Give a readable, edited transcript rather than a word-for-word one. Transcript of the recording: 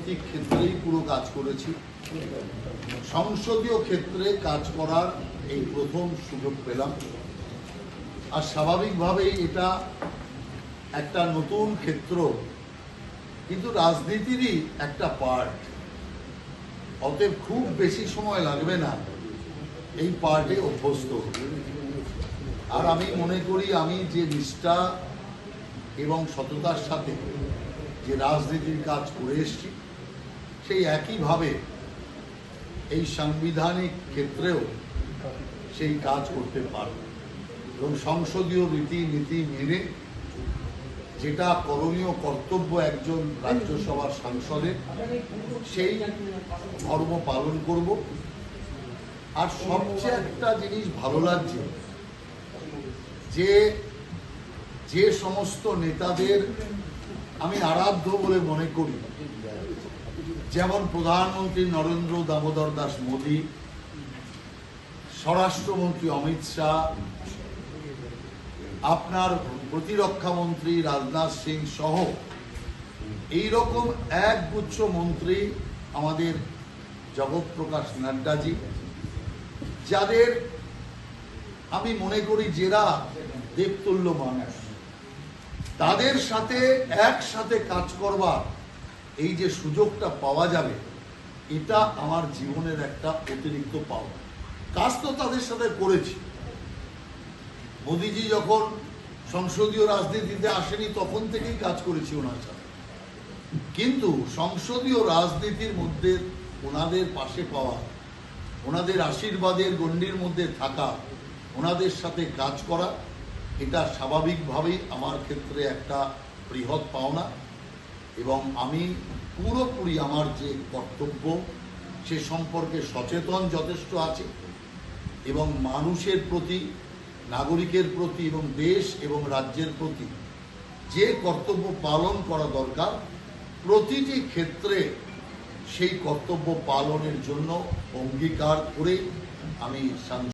রাজনৈতিক ক্ষেত্রেই পুরো কাজ করেছি। সংসদীয় ক্ষেত্রে কাজ করার এই প্রথম সুযোগ পেলাম। আর স্বাভাবিকভাবেই এটা একটা নতুন ক্ষেত্র, কিন্তু রাজনীতিরই একটা পার্ট। অতএব খুব বেশি সময় লাগবে না এই পার্টে অভ্যস্ত। আর আমি মনে করি আমি যে নিষ্ঠা এবং সততার সাথে যে রাজনীতির কাজ করে এসেছি, সেই একইভাবে এই সাংবিধানিক ক্ষেত্রেও সেই কাজ করতে পারব এবং সংসদীয় রীতিনীতি মেনে যেটা করণীয় কর্তব্য একজন রাজ্যসভার সাংসদের, সেই ধর্ম পালন করব। আর সবচেয়ে একটা জিনিস ভালো লাগছে যে যে সমস্ত নেতাদের আমি আরাধ্য বলে মনে করি, যেমন প্রধানমন্ত্রী নরেন্দ্র দামোদর দাস মোদী, স্বরাষ্ট্রমন্ত্রী অমিত শাহ, আপনার প্রতিরক্ষা মন্ত্রী রাজনাথ সিং সহ এইরকম একগুচ্ছ মন্ত্রী, আমাদের জগৎ প্রকাশ নাড্ডাজি, যাদের আমি মনে করি যারা দেবতুল্য মানুষ, তাদের সাথে একসাথে কাজ করবার এই যে সুযোগটা পাওয়া যাবে, এটা আমার জীবনের একটা অতিরিক্ত পাওয়া। কাজ তো তাদের সাথে করেছি। মোদিজি যখন সংসদীয় রাজনীতিতে আসেনি তখন থেকেই কাজ করেছি ওনার সাথে, কিন্তু সংসদীয় রাজনীতির মধ্যে ওনাদের পাশে পাওয়া, ওনাদের আশীর্বাদের গণ্ডির মধ্যে থাকা, ওনাদের সাথে কাজ করা, এটা স্বাভাবিকভাবেই আমার ক্ষেত্রে একটা বৃহৎ পাওনা। এবং আমি পুরোপুরি আমার যে কর্তব্য সে সম্পর্কে সচেতন যথেষ্ট আছি এবং মানুষের প্রতি, নাগরিকের প্রতি এবং দেশ এবং রাজ্যের প্রতি যে কর্তব্য পালন করা দরকার, প্রতিটি ক্ষেত্রে সেই কর্তব্য পালনের জন্য অঙ্গীকার করে আমি